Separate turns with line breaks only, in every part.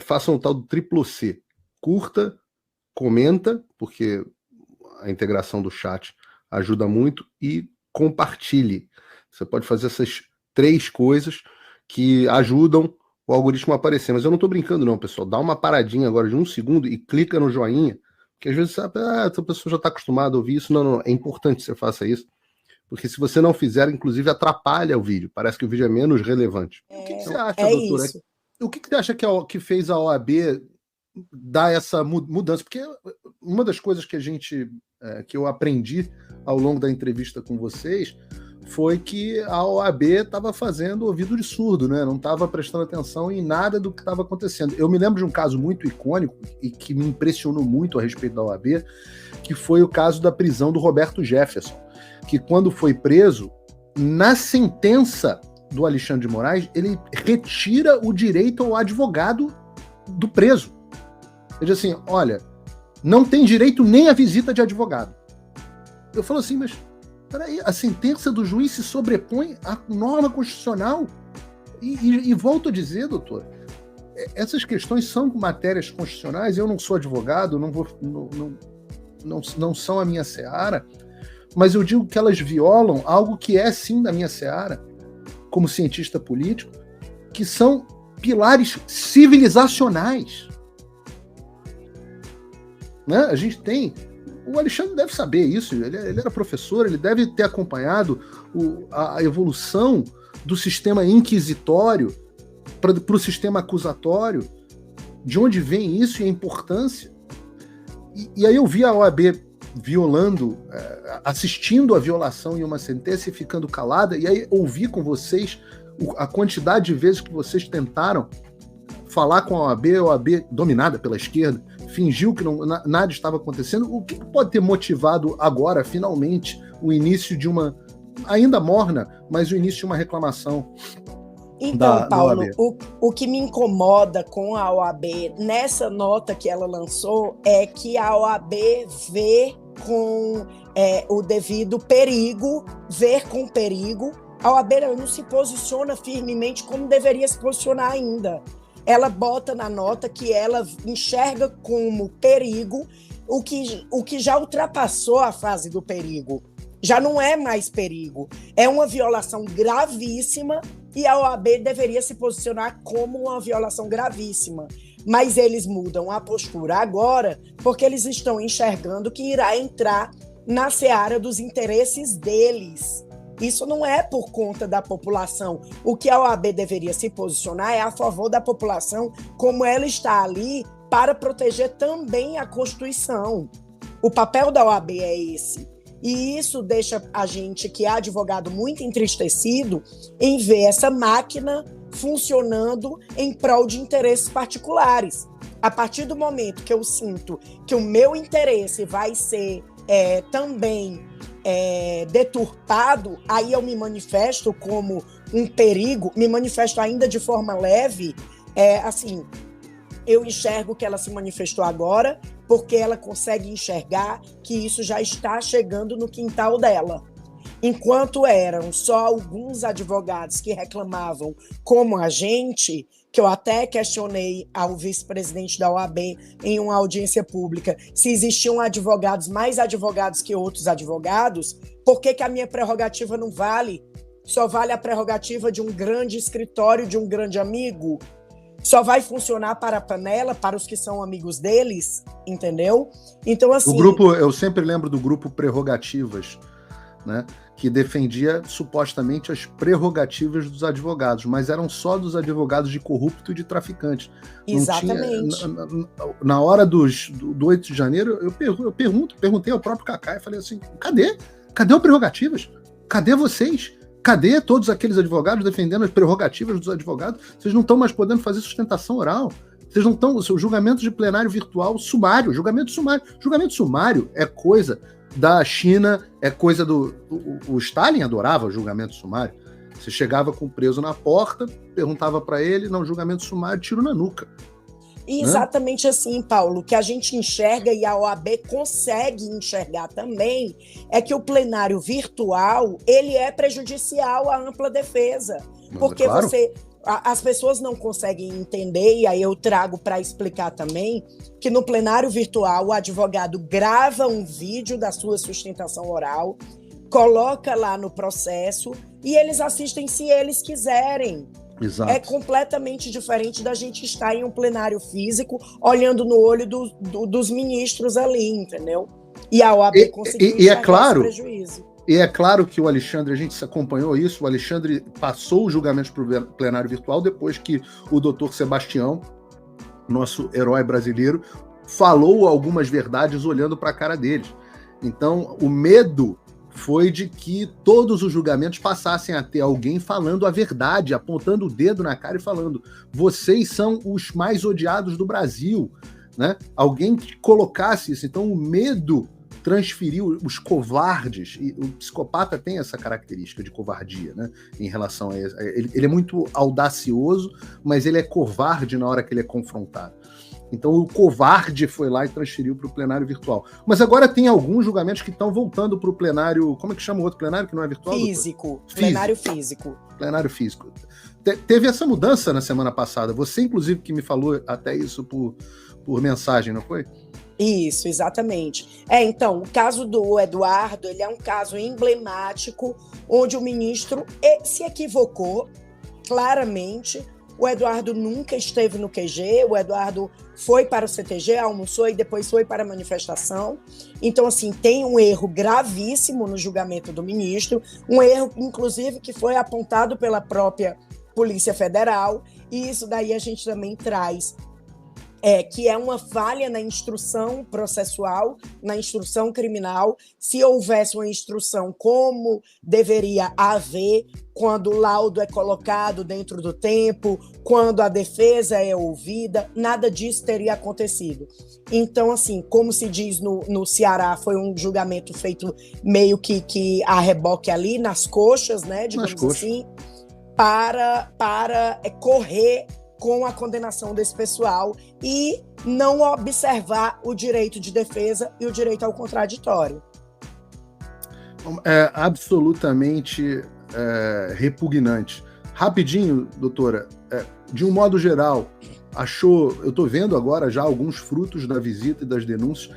façam o tal do triplo C. Curta, comenta, porque a integração do chat ajuda muito, e compartilhe. Você pode fazer essas 3 coisas que ajudam o algoritmo a aparecer. Mas eu não estou brincando não, pessoal. Dá uma paradinha agora de 1 segundo e clica no joinha, porque às vezes sabe, essa pessoa já está acostumada a ouvir isso. Não, não, é importante que você faça isso, porque se você não fizer, inclusive atrapalha o vídeo. Parece que o vídeo é menos relevante. O que você acha, doutora?
Isso.
O que você acha que fez a OAB dar essa mudança? Porque uma das coisas que eu aprendi ao longo da entrevista com vocês foi que a OAB estava fazendo ouvido de surdo, né? Não estava prestando atenção em nada do que estava acontecendo. Eu me lembro de um caso muito icônico e que me impressionou muito a respeito da OAB, que foi o caso da prisão do Roberto Jefferson, que quando foi preso, na sentença do Alexandre de Moraes, ele retira o direito ao advogado do preso. Ele diz assim, olha, não tem direito nem à visita de advogado. Eu falo assim, mas peraí, a sentença do juiz se sobrepõe à norma constitucional? E volto a dizer, doutor, essas questões são matérias constitucionais, eu não sou advogado, não são a minha seara, mas eu digo que elas violam algo que é sim da minha seara, como cientista político, que são pilares civilizacionais. Né? A gente tem... O Alexandre deve saber isso, ele era professor, ele deve ter acompanhado a evolução do sistema inquisitório para o sistema acusatório, de onde vem isso e a importância. E aí eu vi a OAB violando, assistindo a violação em uma sentença e ficando calada, e aí ouvi com vocês a quantidade de vezes que vocês tentaram falar com a OAB dominada pela esquerda, fingiu que nada estava acontecendo. O que pode ter motivado agora, finalmente, o início de uma, ainda morna, mas o início de uma reclamação?
Então, Paulo, o que me incomoda com a OAB nessa nota que ela lançou é que a OAB vê com o devido perigo, a OAB não se posiciona firmemente como deveria se posicionar ainda. Ela bota na nota que ela enxerga como perigo o que já ultrapassou a fase do perigo. Já não é mais perigo. É uma violação gravíssima e a OAB deveria se posicionar como uma violação gravíssima. Mas eles mudam a postura agora porque eles estão enxergando que irá entrar na seara dos interesses deles. Isso não é por conta da população. O que a OAB deveria se posicionar é a favor da população, como ela está ali para proteger também a Constituição. O papel da OAB é esse. E isso deixa a gente, que é advogado, muito entristecido em ver essa máquina funcionando em prol de interesses particulares. A partir do momento que eu sinto que o meu interesse vai ser também deturpado, aí eu me manifesto como um perigo, me manifesto ainda de forma leve, assim, eu enxergo que ela se manifestou agora porque ela consegue enxergar que isso já está chegando no quintal dela. Enquanto eram só alguns advogados que reclamavam como a gente, que eu até questionei ao vice-presidente da OAB em uma audiência pública, se existiam mais advogados que outros advogados, por que a minha prerrogativa não vale? Só vale a prerrogativa de um grande escritório, de um grande amigo? Só vai funcionar para a panela, para os que são amigos deles, entendeu? Então, assim...
eu sempre lembro do grupo Prerrogativas, né, que defendia supostamente as prerrogativas dos advogados, mas eram só dos advogados de corrupto e de traficante.
Exatamente.
Na hora do 8 de janeiro, eu perguntei ao próprio Cacá e falei assim, cadê? Cadê o prerrogativas? Cadê vocês? Cadê todos aqueles advogados defendendo as prerrogativas dos advogados? Vocês não estão mais podendo fazer sustentação oral. Vocês não estão... O julgamento de plenário virtual, sumário, julgamento sumário. Julgamento sumário é coisa da China, é coisa do... O Stalin adorava o julgamento sumário. Você chegava com o preso na porta, perguntava para ele, não, julgamento sumário, tiro na nuca.
Exatamente assim, Paulo, que a gente enxerga e a OAB consegue enxergar também é que o plenário virtual, ele é prejudicial à ampla defesa, porque claro. as pessoas não conseguem entender, e aí eu trago para explicar também, que no plenário virtual o advogado grava um vídeo da sua sustentação oral, coloca lá no processo e eles assistem se eles quiserem.
Exato.
É completamente diferente da gente estar em um plenário físico olhando no olho dos ministros ali, entendeu? E a OAB conseguiu enxergar esse prejuízo.
E é claro que o Alexandre, a gente acompanhou isso, o Alexandre passou os julgamentos para o plenário virtual depois que o doutor Sebastião, nosso herói brasileiro, falou algumas verdades olhando para a cara deles. Então, o medo foi de que todos os julgamentos passassem a ter alguém falando a verdade, apontando o dedo na cara e falando: vocês são os mais odiados do Brasil, né? Alguém que colocasse isso. Então, o medo transferiu os covardes, e o psicopata tem essa característica de covardia, né, em relação a isso. Ele é muito audacioso, mas ele é covarde na hora que ele é confrontado. Então o covarde foi lá e transferiu para o plenário virtual. Mas agora tem alguns julgamentos que estão voltando para o plenário. Como é que chama o outro plenário que não é virtual?
Físico. Plenário físico.
Plenário físico. Teve essa mudança na semana passada. Você, inclusive, que me falou até isso por mensagem, não foi?
Isso, exatamente. Então, o caso do Eduardo, ele é um caso emblemático, onde o ministro se equivocou, claramente. O Eduardo nunca esteve no QG, o Eduardo foi para o CTG, almoçou e depois foi para a manifestação. Então, assim, tem um erro gravíssimo no julgamento do ministro, um erro, inclusive, que foi apontado pela própria Polícia Federal, e isso daí a gente também traz que é uma falha na instrução processual, na instrução criminal. Se houvesse uma instrução como deveria haver, quando o laudo é colocado dentro do tempo, quando a defesa é ouvida, nada disso teria acontecido. Então, assim, como se diz no Ceará, foi um julgamento feito meio que a reboque ali, nas coxas, né, digamos assim, para correr com a condenação desse pessoal e não observar o direito de defesa e o direito ao contraditório.
É absolutamente repugnante. Rapidinho, doutora, de um modo geral, eu estou vendo agora já alguns frutos da visita e das denúncias.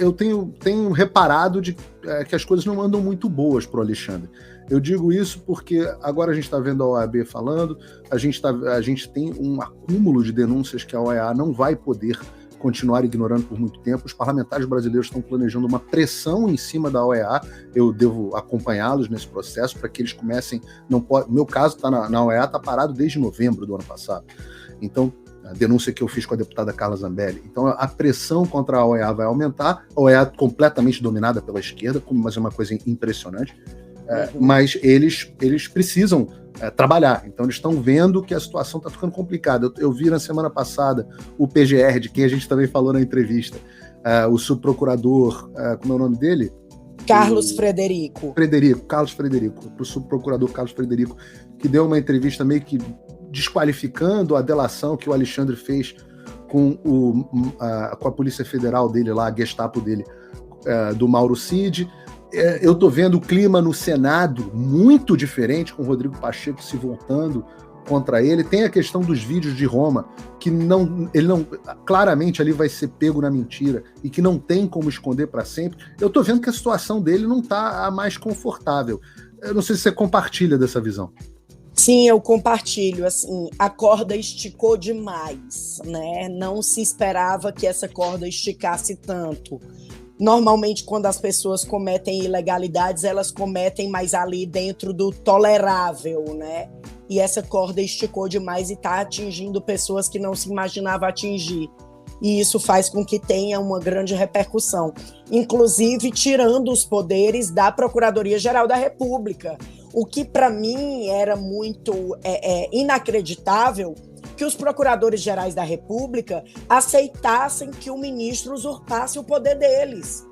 Eu tenho reparado que as coisas não andam muito boas para o Alexandre. Eu digo isso porque agora a gente está vendo a OAB falando, a gente tem um acúmulo de denúncias que a OEA não vai poder continuar ignorando por muito tempo. Os parlamentares brasileiros estão planejando uma pressão em cima da OEA, eu devo acompanhá-los nesse processo para que eles comecem... Meu caso tá na OEA está parado desde novembro do ano passado. Então, a denúncia que eu fiz com a deputada Carla Zambelli. Então, a pressão contra a OEA vai aumentar, a OEA completamente dominada pela esquerda, mas é uma coisa impressionante. Mas eles precisam trabalhar, então eles estão vendo que a situação está ficando complicada. Eu vi na semana passada o PGR, de quem a gente também falou na entrevista, o subprocurador, como é o nome dele?
Carlos Frederico,
o subprocurador Carlos Frederico, que deu uma entrevista meio que desqualificando a delação que o Alexandre fez com a Polícia Federal dele lá, a Gestapo dele, do Mauro Cid. Eu estou vendo o clima no Senado muito diferente, com o Rodrigo Pacheco se voltando contra ele. Tem a questão dos vídeos de Roma, que ele não claramente ali vai ser pego na mentira e que não tem como esconder para sempre. Eu estou vendo que a situação dele não está a mais confortável. Eu não sei se você compartilha dessa visão.
Sim, eu compartilho. Assim, a corda esticou demais, né? Não se esperava que essa corda esticasse tanto. Normalmente, quando as pessoas cometem ilegalidades, elas cometem mais ali dentro do tolerável, né? E essa corda esticou demais e está atingindo pessoas que não se imaginava atingir. E isso faz com que tenha uma grande repercussão, inclusive tirando os poderes da Procuradoria-Geral da República, o que para mim era muito inacreditável, que os procuradores gerais da República aceitassem que o ministro usurpasse o poder deles,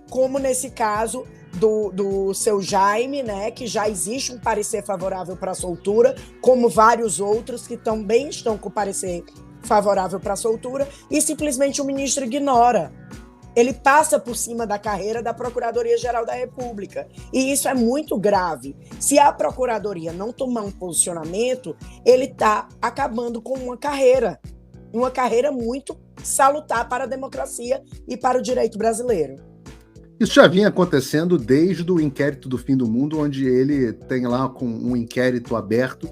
como nesse caso do seu Jaime, né, que já existe um parecer favorável para a soltura, como vários outros que também estão com parecer favorável para a soltura, e simplesmente o ministro ignora. ele passa por cima da carreira da Procuradoria-Geral da República. E isso é muito grave. Se a Procuradoria não tomar um posicionamento, ele está acabando com uma carreira muito salutar para a democracia e para o direito brasileiro.
Isso já vinha acontecendo desde o inquérito do fim do mundo, onde ele tem lá com um inquérito aberto,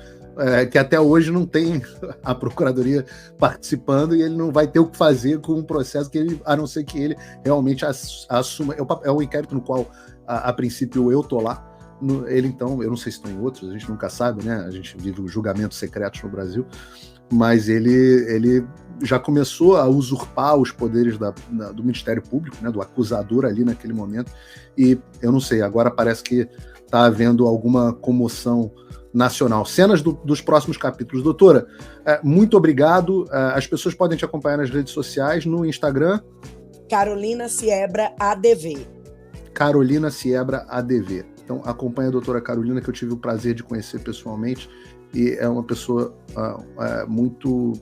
que até hoje não tem a Procuradoria participando, e ele não vai ter o que fazer com um processo a não ser que ele realmente assuma. É o inquérito no qual, a princípio, eu estou lá. Ele, então, eu não sei se estão em outros, a gente nunca sabe, né? A gente vive julgamentos secretos no Brasil, mas ele já começou a usurpar os poderes do Ministério Público, né, do acusador ali naquele momento, e eu não sei, agora parece que está havendo alguma comoção nacional. Cenas dos próximos capítulos. Doutora, muito obrigado. As pessoas podem te acompanhar nas redes sociais, no Instagram.
Carolina Siebra ADV.
Carolina Siebra ADV. Então acompanha a doutora Carolina, que eu tive o prazer de conhecer pessoalmente, e é uma pessoa muito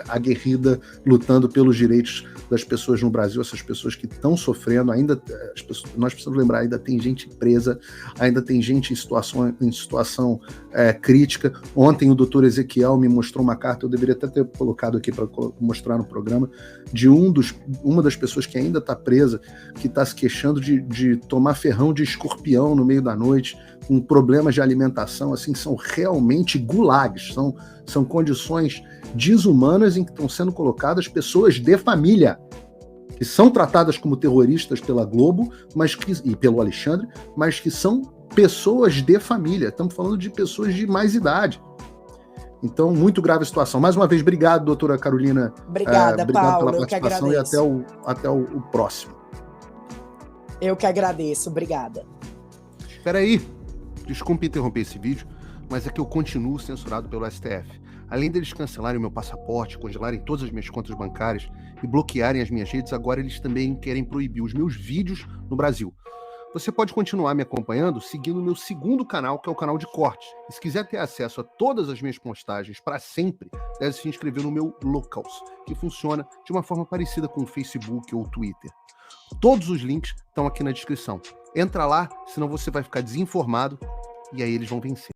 aguerrida, lutando pelos direitos das pessoas no Brasil, essas pessoas que estão sofrendo, nós precisamos lembrar, ainda tem gente presa, ainda tem gente em situação crítica. Ontem o doutor Ezequiel me mostrou uma carta, eu deveria até ter colocado aqui para mostrar no programa, de uma das pessoas que ainda está presa, que está se queixando de tomar ferrão de escorpião no meio da noite, com problemas de alimentação, assim, são realmente gulags, são condições desumanas em que estão sendo colocadas pessoas de família, que são tratadas como terroristas pela Globo, e pelo Alexandre, mas que são pessoas de família. Estamos falando de pessoas de mais idade. Então, muito grave a situação. Mais uma vez, obrigado, doutora Carolina.
Obrigado
Paulo, pela participação, e até o próximo.
Eu que agradeço, obrigada.
Espera aí. Desculpe interromper esse vídeo, mas é que eu continuo censurado pelo STF. Além deles cancelarem o meu passaporte, congelarem todas as minhas contas bancárias e bloquearem as minhas redes, agora eles também querem proibir os meus vídeos no Brasil. Você pode continuar me acompanhando seguindo o meu segundo canal, que é o canal de cortes. E se quiser ter acesso a todas as minhas postagens para sempre, deve se inscrever no meu Locals, que funciona de uma forma parecida com o Facebook ou o Twitter. Todos os links estão aqui na descrição. Entra lá, senão você vai ficar desinformado e aí eles vão vencer.